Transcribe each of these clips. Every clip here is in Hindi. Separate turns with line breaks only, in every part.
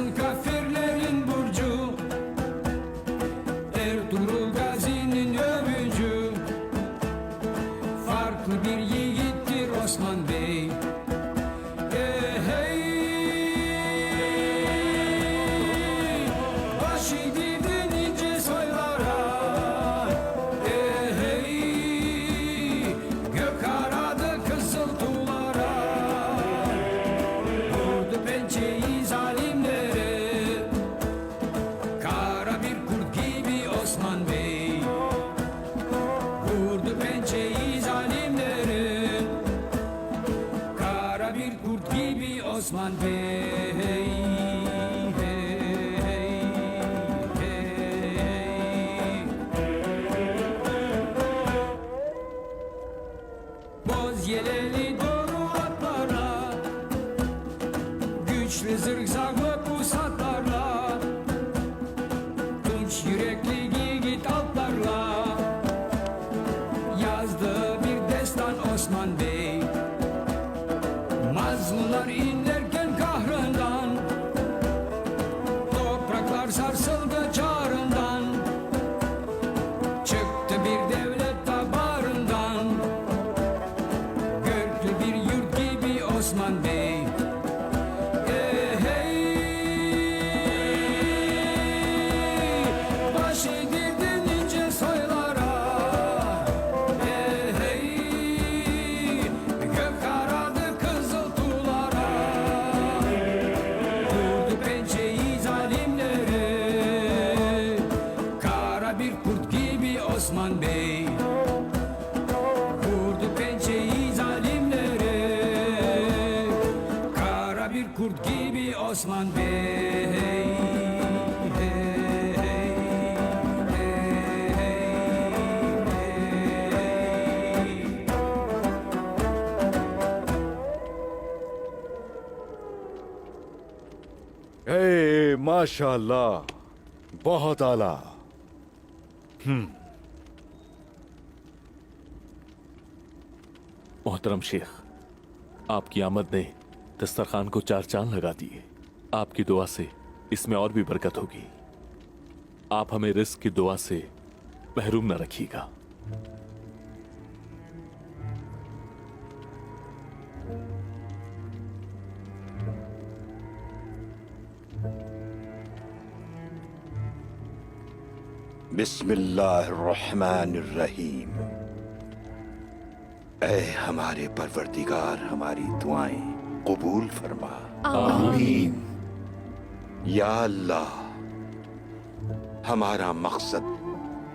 Yaşasın kafirlerin burcu, Ertuğrul Gazi'nin övücü. Farklı bir yiğittir Osman Bey. Hey, baş eğdirdin ince soylara. Hey, gök aradı kızıl tuğlara. Vurdu pençeyi zalimlere, kara bir kurt gibi Osman Bey. Vurdu pençeyi zalimlere, kara bir kurt gibi Osman Bey. Boz yeleli doğru atlarla, güçlü zırhlı pusatlarla, tunç yürekli yiğit altlarla yazdı bir destan Osman Bey. Mazlumlar inlerken kahrından, topraklar sarsıldı çağrından. Çıktı bir devlet tabarından, göklü bir yurt gibi Osman Bey. Hey, baş eğdirdin ince soylara. Hey, gök aradı kızıl tuğlara. Vurdu pençeyi zalimlere, kara bir kurt gibi Osman Bey. Vurdu pençeyi zalimlere, kara bir kurt gibi Osman Bey.
माशाल्लाह, बहुत आला।
मोहतरम शेख, आपकी आमद ने दस्तरखान को चार चांद लगा दिए। आपकी दुआ से इसमें और भी बरकत होगी। आप हमें रिस्क की दुआ से महरूम न रखिएगा।
बिस्मिल्लाहिर्रहमानिर्रहीम। ऐ हमारे परवरदिगार, हमारी दुआएं कबूल फरमा। आमीन। या अल्लाह, हमारा मकसद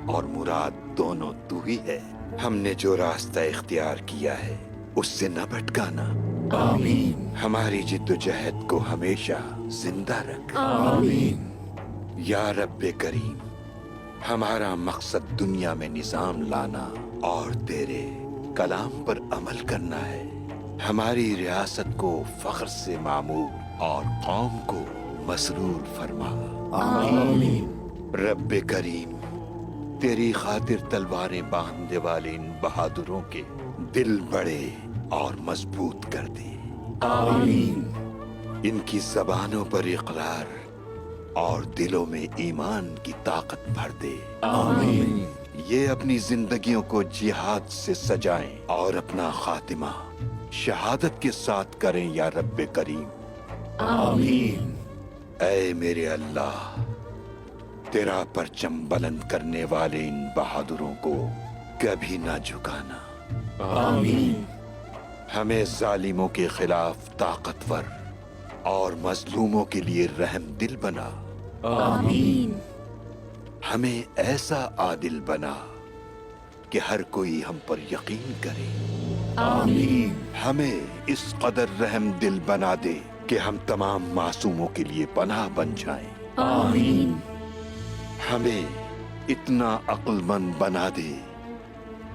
और मुराद दोनों तू ही है। हमने जो रास्ता इख्तियार किया है उससे न भटकाना। आमीन। हमारी जिद्दोजहद को हमेशा जिंदा रख। आमीन। या रब्बे करीम, हमारा मकसद दुनिया में निजाम लाना और तेरे कलाम पर अमल करना है। हमारी रियासत को फख्र से मामूर और कौम को मसरूर फरमा। आमीन। रब्बे करीम, तेरी खातिर तलवारें बांधने वाले इन बहादुरों के दिल बड़े और मजबूत कर दे। आमीन। इनकी जबानों पर इकरार और दिलों में ईमान की ताकत भर दे। आमीन। ये अपनी जिंदगियों को जिहाद से सजाएं और अपना खातिमा शहादत के साथ करें या रब्बे करीम। आमीन। ऐ मेरे अल्लाह, तेरा परचम बुलंद करने वाले इन बहादुरों को कभी ना झुकाना। आमीन। हमें जालिमों के खिलाफ ताकतवर और मजलूमों के लिए रहम दिल बना। आमीन। हमें ऐसा आदिल बना कि हर कोई हम पर यकीन करे। आमीन। हमें इस कदर रहम दिल बना दे कि हम तमाम मासूमों के लिए पनाह बन जाएं। आमीन। हमें इतना अक्लमंद बना दे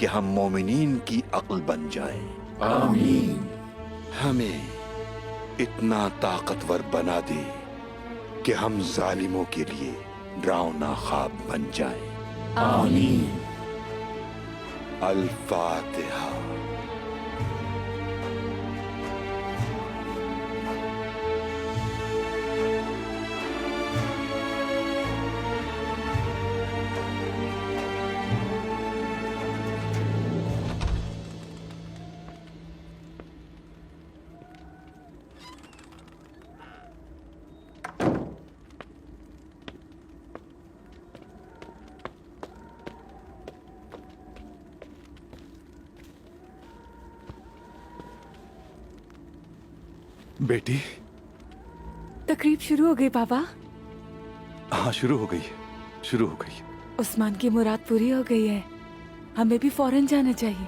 कि हम मोमिनीन की अक्ल बन जाएं। आमीन। हमें इतना ताकतवर बना दे कि हम जालिमों के लिए डरावना ख्वाब बन जाएं। आमीन। अल-फातिहा।
बेटी।
तकरीब शुरू हो गई बाबा।
हाँ, शुरू हो गई, शुरू हो गई।
उस्मान की मुराद पूरी हो गई है, हमें भी फौरन जाना चाहिए।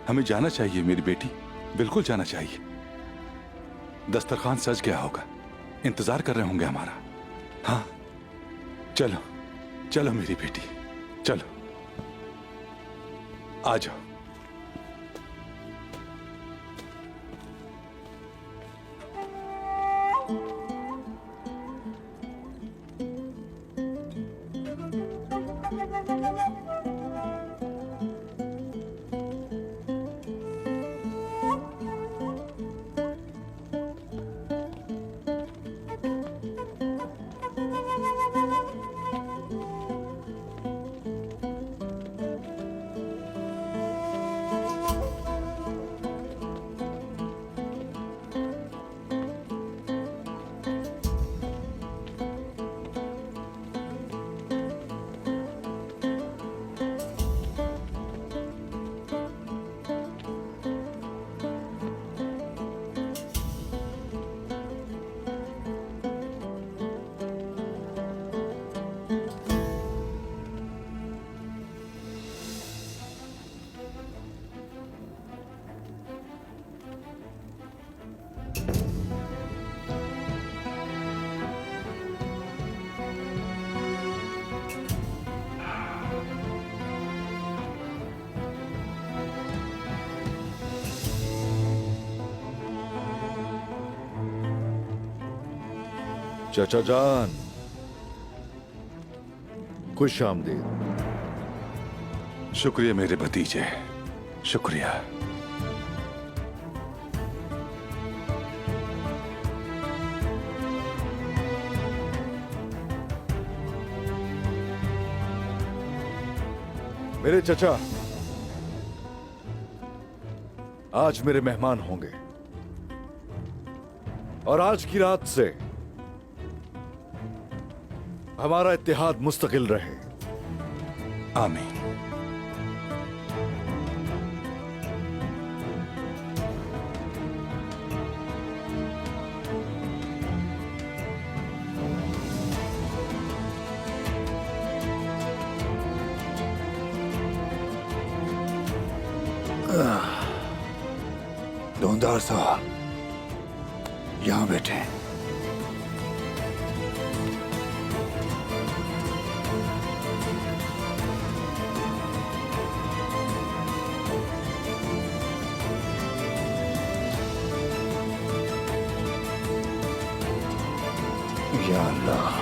हमें जाना चाहिए मेरी बेटी, बिल्कुल जाना चाहिए। दस्तरखान सज गया होगा, इंतजार कर रहे होंगे हमारा। हाँ, चलो चलो मेरी बेटी, चलो आ जाओ।
चाचा जान, खुश आमदीद।
शुक्रिया मेरे भतीजे, शुक्रिया।
मेरे चचा आज मेरे मेहमान होंगे और आज की रात से हमारा इत्तेहाद मुस्तकिल रहे।
आमीन।
धुंधार साहब, यहां बैठे। या अल्लाह,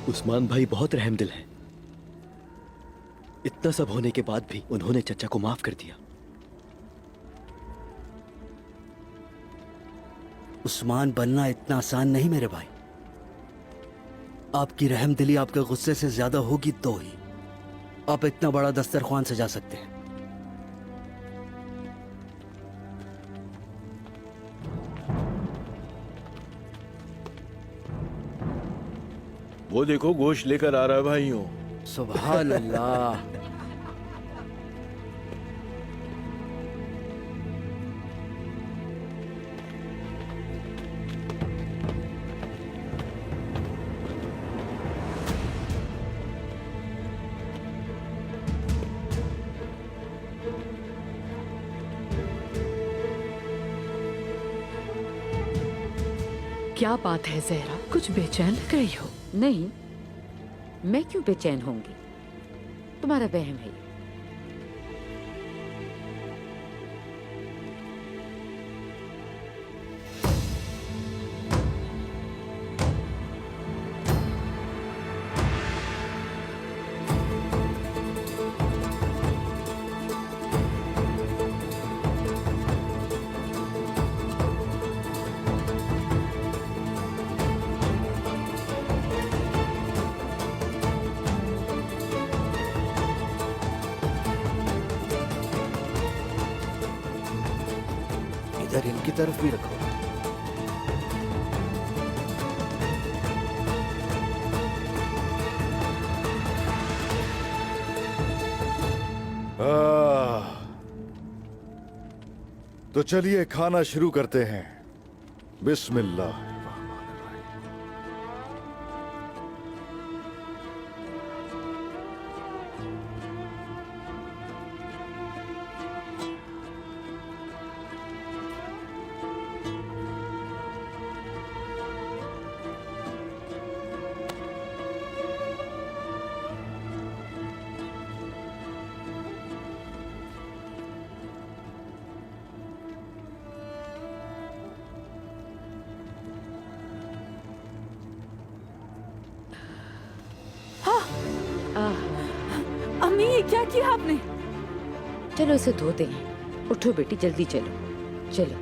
उस्मान भाई बहुत रहमदिल हैं। इतना सब होने के बाद भी उन्होंने चचा को माफ कर दिया।
उस्मान बनना इतना आसान नहीं मेरे भाई। आपकी रहमदिली आपके गुस्से से ज्यादा होगी तो ही आप इतना बड़ा दस्तरख्वान सजा सकते हैं।
वो देखो गोश्त लेकर आ रहा है भाइयों।
सुभान अल्लाह।
क्या बात है जहरा, कुछ बेचैन लग रही हो?
नहीं, मैं क्यों बेचैन होंगी? तुम्हारा वहम है।
इधर इनकी तरफ भी रखो।
तो चलिए खाना शुरू करते हैं। बिस्मिल्लाह।
अम्मी ये क्या किया आपने?
चलो इसे धोते हैं। उठो बेटी, जल्दी चलो चलो।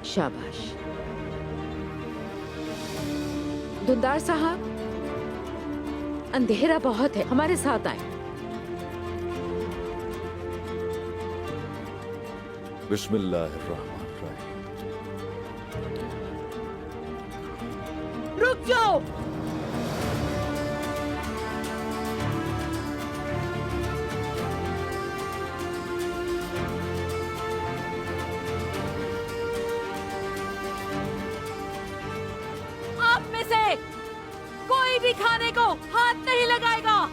शाबाश। धुंदार साहब, अंधेरा बहुत है, हमारे साथ आए।
बिस्मिल्लाहिर्रहमानिर्रहीम।
रुक जाओ। आप में से कोई भी खाने को हाथ नहीं लगाएगा।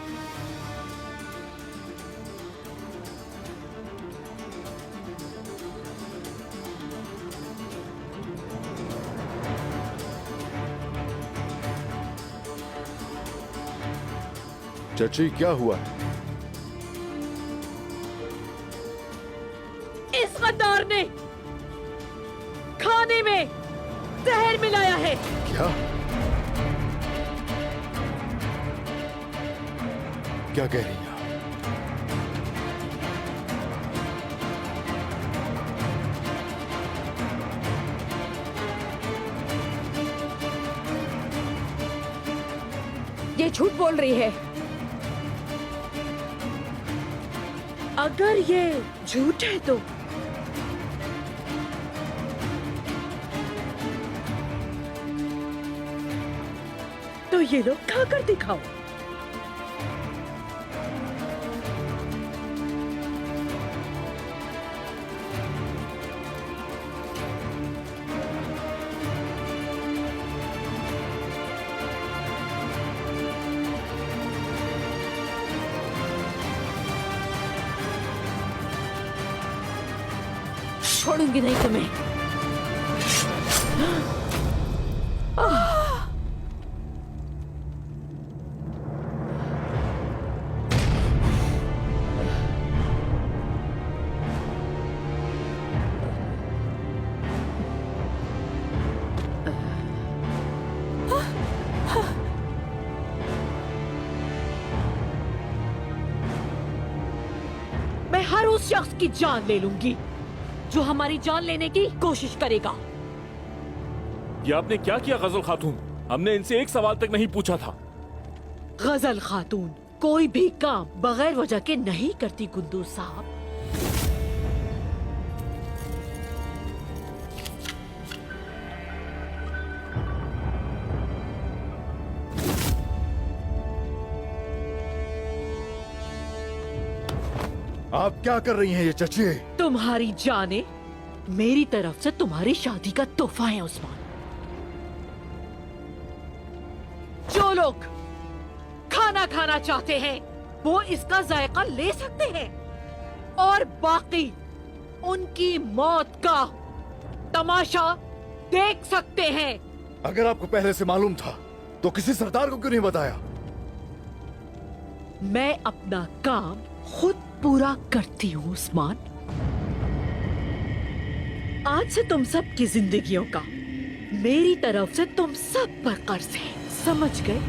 चची क्या हुआ है?
इस गद्दार ने खाने में जहर मिलाया है।
क्या क्या कह रही हैं आप?
ये झूठ बोल रही है।
अगर ये झूठ है तो ये लोग खाकर दिखाओ।
छोड़ूंगी नहीं तुम्हें।
मैं हर उस शख्स की जान ले लूंगी जो हमारी जान लेने की कोशिश करेगा।
ये आपने क्या किया गजल खातून? हमने इनसे एक सवाल तक नहीं पूछा था।
गजल खातून कोई भी काम बगैर वजह के नहीं करती कुंदूज साहब।
आप क्या कर रही हैं ये चची?
तुम्हारी जाने मेरी तरफ से तुम्हारी शादी का तोहफा है उस्मान। जो लोग खाना खाना चाहते हैं वो इसका जायका ले सकते हैं और बाकी उनकी मौत का तमाशा देख सकते हैं।
अगर आपको पहले से मालूम था तो किसी सरदार को क्यों नहीं बताया?
मैं अपना काम खुद पूरा करती हूँ उस्मान। आज से तुम सब की जिंदगियों का मेरी तरफ से तुम सब पर कर्ज है, समझ गए?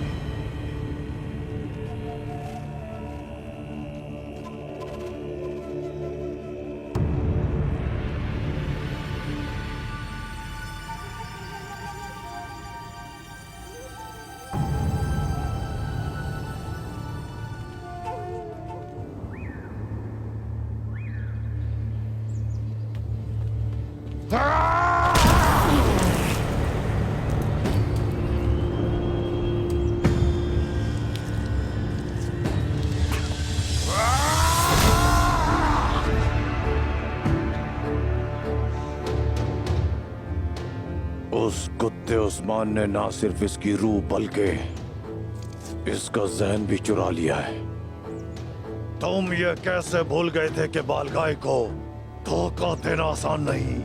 उस कुत्ते उस्मान ने ना सिर्फ इसकी रूह बल्कि इसका जहन भी चुरा लिया है।
तुम ये कैसे भूल गए थे कि बालगाय को धोखा देना आसान नहीं।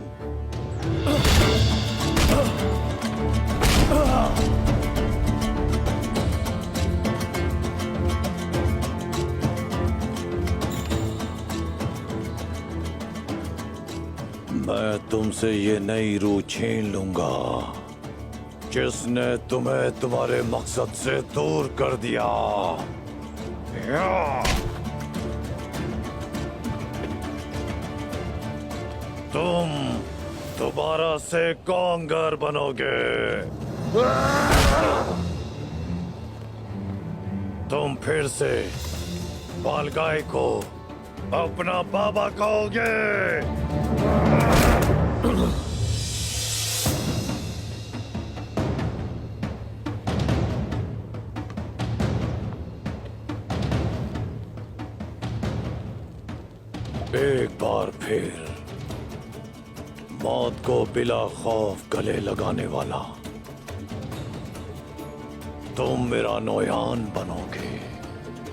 मैं तुमसे ये नई रूह छीन लूंगा जिसने तुम्हें तुम्हारे मकसद से दूर कर दिया।
तुम दोबारा से कांगर बनोगे। तुम फिर से बालगाय को अपना बाबा कहोगे।
एक बार फिर मौत को बिला खौफ गले लगाने वाला तुम मेरा नौयान बनोगे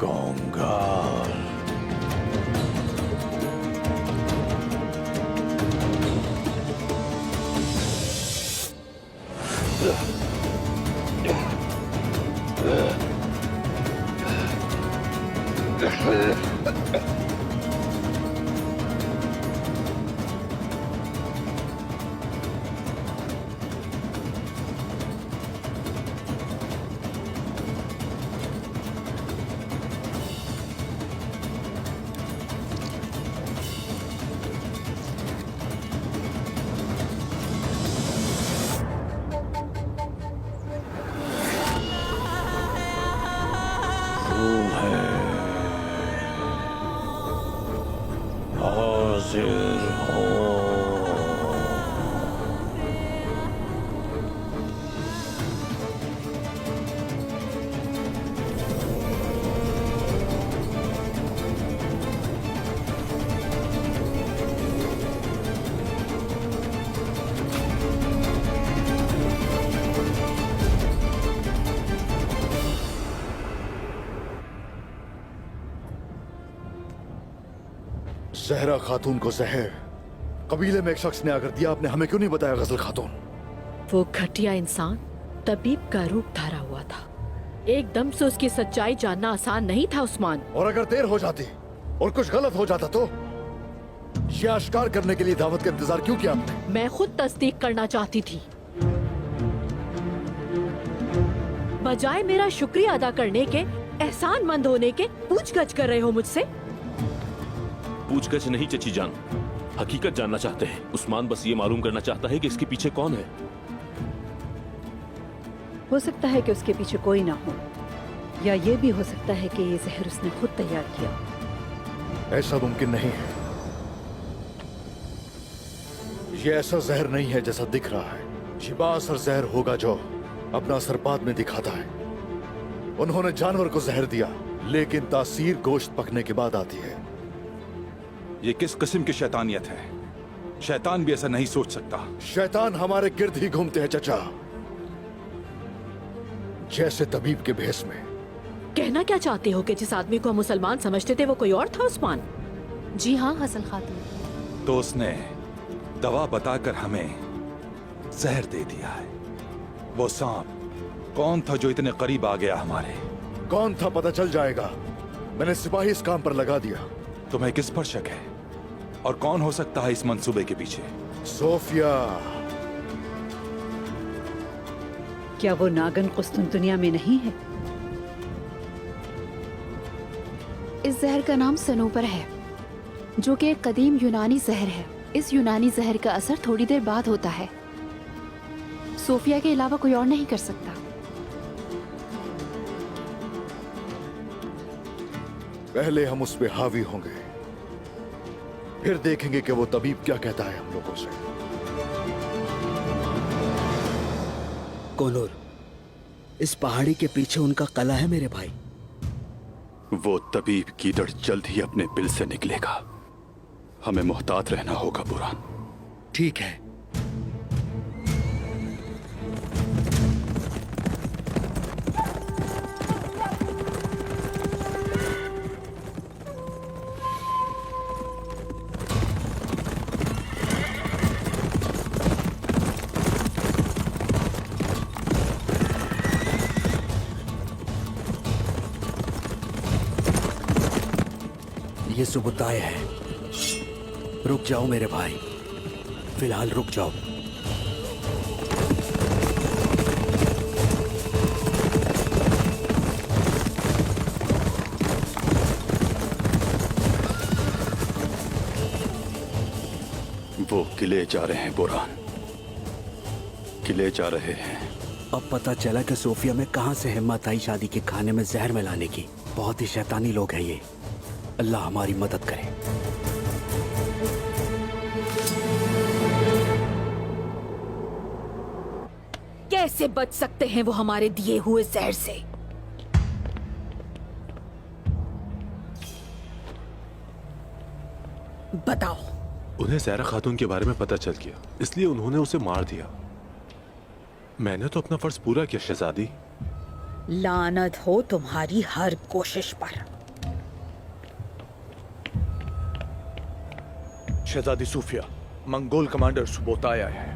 कांगर। हाजिर हो।
जहरा खातून को जहर कबीले में एक शख्स ने आकर दिया, आपने हमें क्यों नहीं बताया गजल खातून?
वो घटिया इंसान तबीब का रूप धारा हुआ था। एकदम से उसकी सच्चाई जानना आसान नहीं था उस्मान।
और अगर देर हो जाती और कुछ गलत हो जाता तो ये आश्कार करने के लिए दावत का इंतजार क्यों किया आपने?
मैं खुद तस्दीक करना चाहती थी, बजाय मेरा शुक्रिया अदा करने के, एहसानमंद होने के पूछगछ कर रहे हो मुझसे।
पूछगछ नहीं चची जान, हकीकत जानना चाहते हैं। उस्मान बस ये मालूम करना चाहता है कि इसके पीछे कौन है।
हो सकता है कि उसके पीछे कोई ना हो, या ये भी हो सकता है कि ये जहर उसने खुद तैयार किया।
ऐसा मुमकिन नहीं है। ये ऐसा जहर नहीं है जैसा दिख रहा है। ये बाअसर जहर होगा जो अपना असर बाद में दिखाता है। उन्होंने जानवर को जहर दिया, लेकिन तासीर गोश्त पकने के बाद आती है।
ये किस किस्म की शैतानियत है? शैतान भी ऐसा नहीं सोच सकता।
शैतान हमारे गिर्द ही घूमते हैं चचा, जैसे तबीब के भेष में।
कहना क्या चाहते हो कि जिस आदमी को हम मुसलमान समझते थे वो कोई और था उस्मान?
जी हाँ हसन खातून।
तो उसने दवा बताकर हमें जहर दे दिया है। वो सांप कौन था जो इतने करीब आ गया हमारे?
कौन था पता चल जाएगा। मैंने सिपाही इस काम पर लगा दिया।
तुम्हें किस पर शक है और कौन हो सकता है इस मंसूबे के पीछे?
सोफिया।
क्या वो नागन कुस्तुनतुनिया में नहीं है?
इस जहर का नाम सनोपर है, जो कि एक कदीम यूनानी जहर है। इस यूनानी जहर का असर थोड़ी देर बाद होता है। सोफिया के अलावा कोई और नहीं कर सकता।
पहले हम उस पे हावी होंगे, फिर देखेंगे कि वो तबीब क्या कहता है हम लोगों से।
कोनूर, इस पहाड़ी के पीछे उनका कला है मेरे भाई।
वो तबीब कीदड़ जल्द ही अपने बिल से निकलेगा। हमें मोहतात रहना होगा बुरहान।
ठीक है, ये सुबुताय है। रुक जाओ मेरे भाई, फिलहाल रुक जाओ।
वो किले जा रहे हैं बुरहान, किले जा रहे हैं।
अब पता चला कि सोफिया में कहां से हिम्मत आई शादी के खाने में जहर मिलाने की। बहुत ही शैतानी लोग हैं ये। अल्लाह हमारी मदद करे।
कैसे बच सकते हैं वो हमारे दिए हुए जहर से? बताओ।
उन्हें ज़हरा खातून के बारे में पता चल गया, इसलिए उन्होंने उसे मार दिया। मैंने तो अपना फर्ज पूरा किया शहजादी।
लानत हो तुम्हारी हर कोशिश पर।
शहजादी सूफिया, मंगोल कमांडर सुबोताय आए हैं।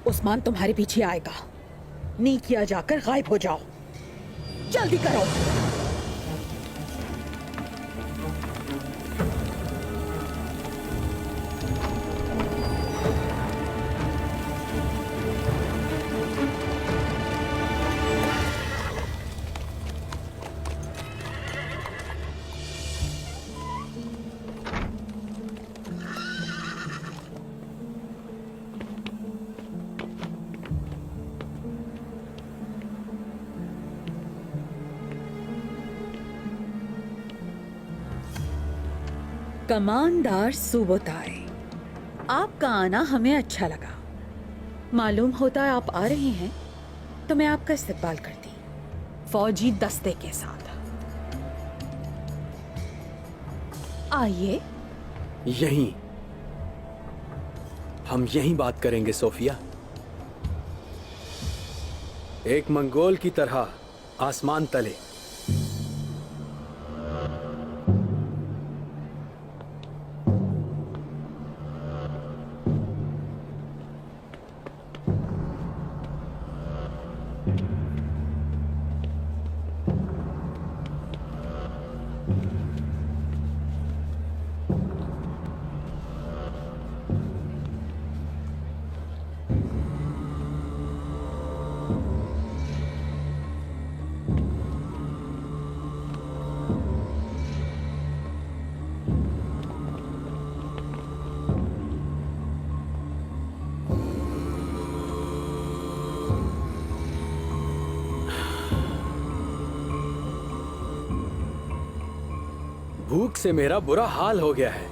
उस्मान तुम्हारे पीछे आएगा। नीकिया जाकर गायब हो जाओ। जल्दी करो। कमांडर सुबोताय, आपका आना हमें अच्छा लगा। मालूम होता है आप आ रहे हैं तो मैं आपका इस्तकबाल करती, फौजी दस्ते के साथ। आइए।
यहीं, हम यहीं बात करेंगे सोफिया। एक मंगोल की तरह आसमान तले। भूख से मेरा बुरा हाल हो गया है।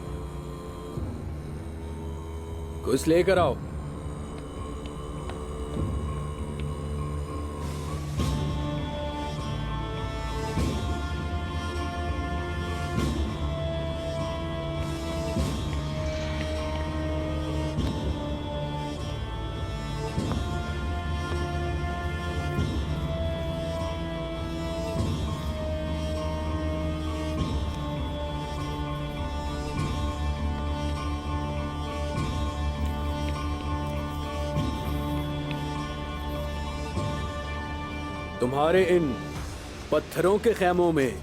कुछ लेकर आओ। तुम्हारे इन पत्थरों के खैमों में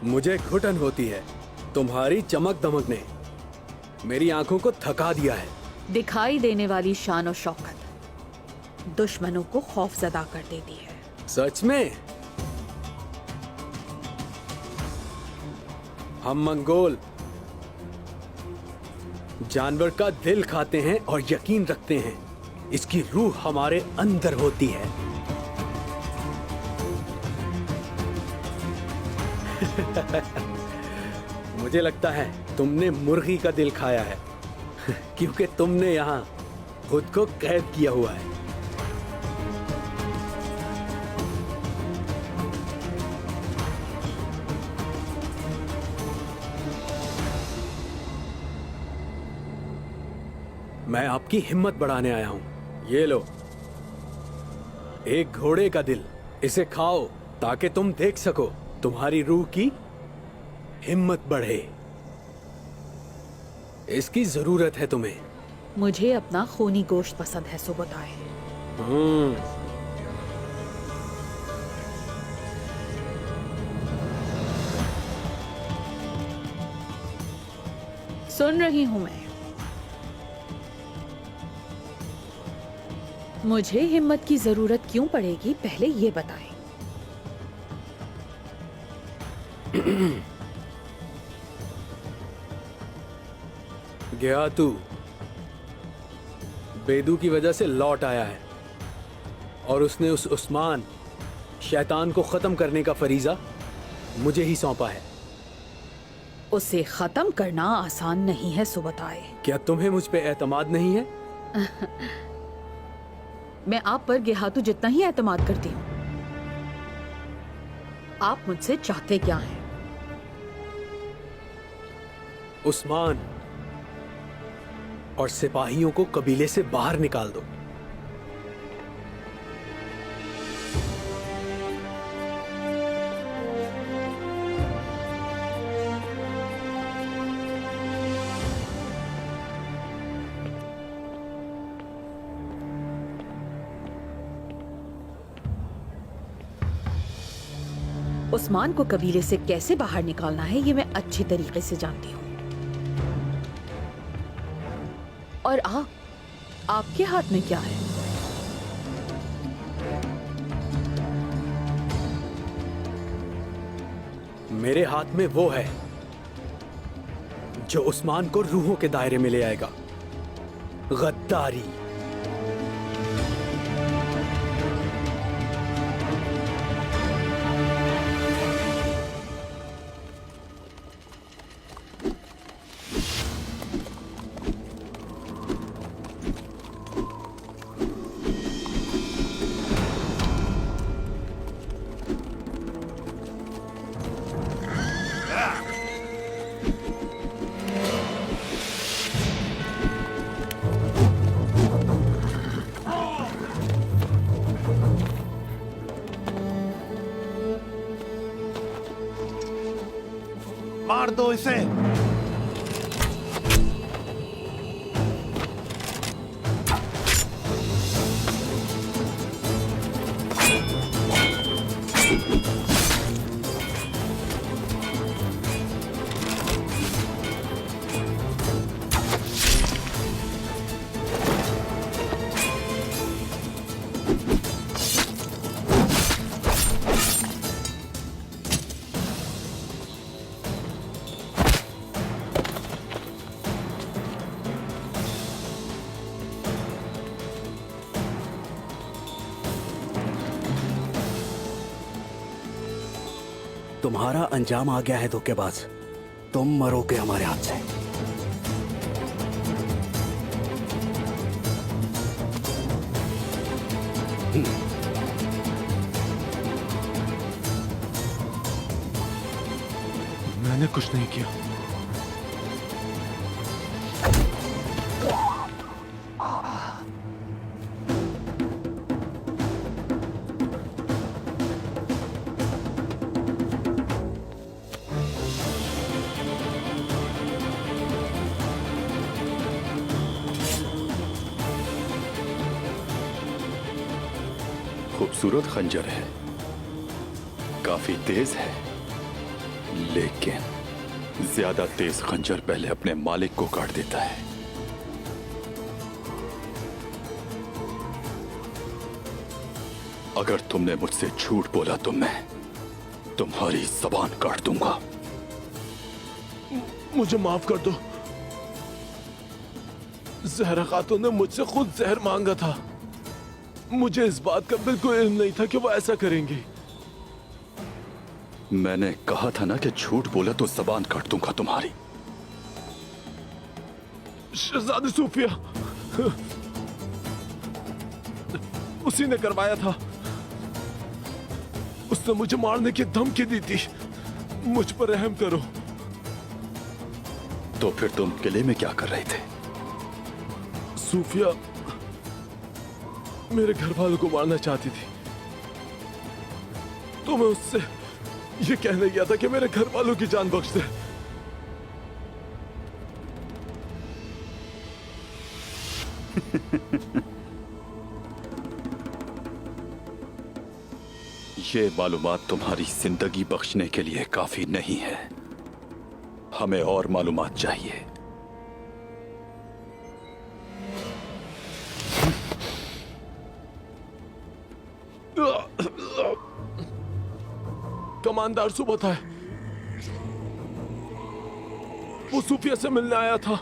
मुझे घुटन होती है। तुम्हारी चमक दमक ने मेरी आंखों को थका दिया है।
दिखाई देने वाली शान और शौकत दुश्मनों को खौफजदा कर देती है।
सच में? हम मंगोल जानवर का दिल खाते हैं और यकीन रखते हैं इसकी रूह हमारे अंदर होती है। मुझे लगता है तुमने मुर्गी का दिल खाया है क्योंकि तुमने यहां खुद को कैद किया हुआ है। मैं आपकी हिम्मत बढ़ाने आया हूं। ये लो, एक घोड़े का दिल। इसे खाओ ताकि तुम देख सको तुम्हारी रूह की हिम्मत बढ़े। इसकी जरूरत है तुम्हें।
मुझे अपना खूनी गोश्त पसंद है सुबोताय। सुन रही हूं मैं। मुझे हिम्मत की जरूरत क्यों पड़ेगी, पहले ये बताएं।
गया तू बेदू की वजह से लौट आया है और उसने उस उस्मान शैतान को खत्म करने का फरीजा मुझे ही सौंपा है।
उसे खत्म करना आसान नहीं है सुबताए।
क्या तुम्हें मुझ पे एतमाद नहीं है?
मैं आप पर गेहातू जितना ही एतमाद करती हूँ। आप मुझसे चाहते क्या हैं?
उस्मान और सिपाहियों को कबीले से बाहर निकाल दो।
उस्मान को कबीले से कैसे बाहर निकालना है ये मैं अच्छी तरीके से जानती हूँ। और आपके हाथ में क्या है?
मेरे हाथ में वो है जो उस्मान को रूहों के दायरे में ले आएगा। गद्दारी।
मार दो इसे।
तुम्हारा अंजाम आ गया है धोखेबाज। तुम मरोगे हमारे हाथ से।
मैंने कुछ नहीं किया।
खूबसूरत खंजर है, काफी तेज है, लेकिन ज्यादा तेज खंजर पहले अपने मालिक को काट देता है। अगर तुमने मुझसे झूठ बोला तो मैं तुम्हारी जबान काट दूंगा।
मुझे माफ कर दो। जहरा खातून ने मुझसे खुद जहर मांगा था। मुझे इस बात का बिल्कुल इल्म नहीं था कि वो ऐसा करेंगी।
मैंने कहा था ना कि झूठ बोला तो जबान काट दूंगा तुम्हारी।
शहजादी सूफिया, उसी ने करवाया था। उसने मुझे मारने की धमकी दी थी। मुझ पर रहम करो।
तो फिर तुम किले में क्या कर रहे थे?
सूफिया मेरे घर वालों को मारना चाहती थी, तो मैं उससे ये कहने गया था कि मेरे घर वालों की जान बख्श दे।
ये मालूमात तुम्हारी जिंदगी बख्शने के लिए काफी नहीं है। हमें और मालूमात चाहिए।
कमांडर सुबह है, वो सूफिया से मिलने आया था।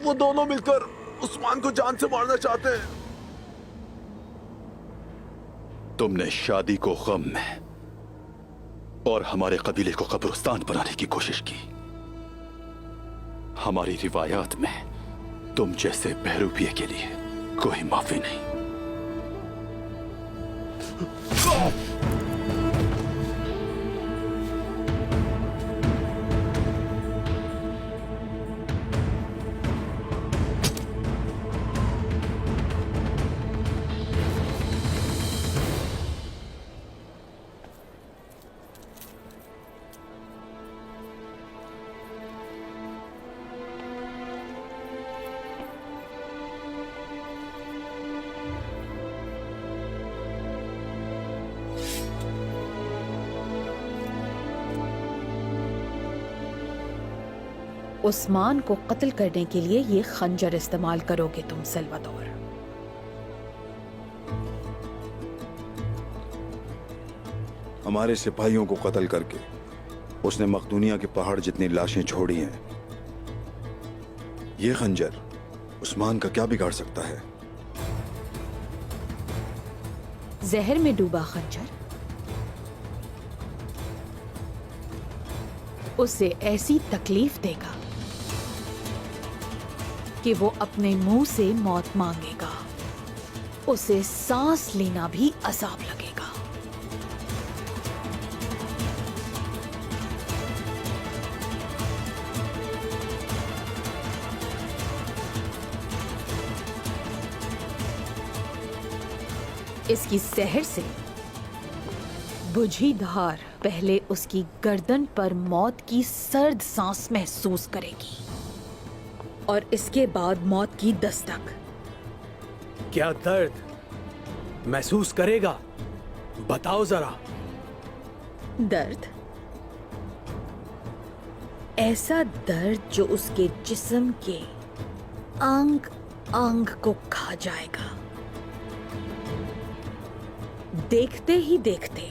वो दोनों मिलकर उस्मान को जान से मारना चाहते हैं।
तुमने शादी को गम में और हमारे कबीले को कब्रिस्तान बनाने की कोशिश की। हमारी रिवायात में तुम जैसे बहरूपिये के लिए कोई माफी नहीं।
उस्मान को कत्ल करने के लिए ये खंजर इस्तेमाल करोगे तुम सल्वादोर।
हमारे सिपाहियों को कत्ल करके उसने मखदूनिया के पहाड़ जितनी लाशें छोड़ी हैं। ये खंजर उस्मान का क्या बिगाड़ सकता है?
जहर में डूबा खंजर उसे ऐसी तकलीफ देगा कि वो अपने मुंह से मौत मांगेगा। उसे सांस लेना भी अजाब लगेगा। इसकी जहर से बुझी धार पहले उसकी गर्दन पर मौत की सर्द सांस महसूस करेगी और इसके बाद मौत की दस्तक।
क्या दर्द महसूस करेगा? बताओ जरा।
दर्द? ऐसा दर्द जो उसके जिस्म के अंग अंग को खा जाएगा। देखते ही देखते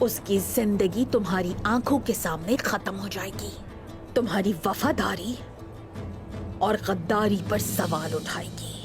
उसकी जिंदगी तुम्हारी आंखों के सामने खत्म हो जाएगी। तुम्हारी वफादारी और गद्दारी पर सवाल उठाएगी।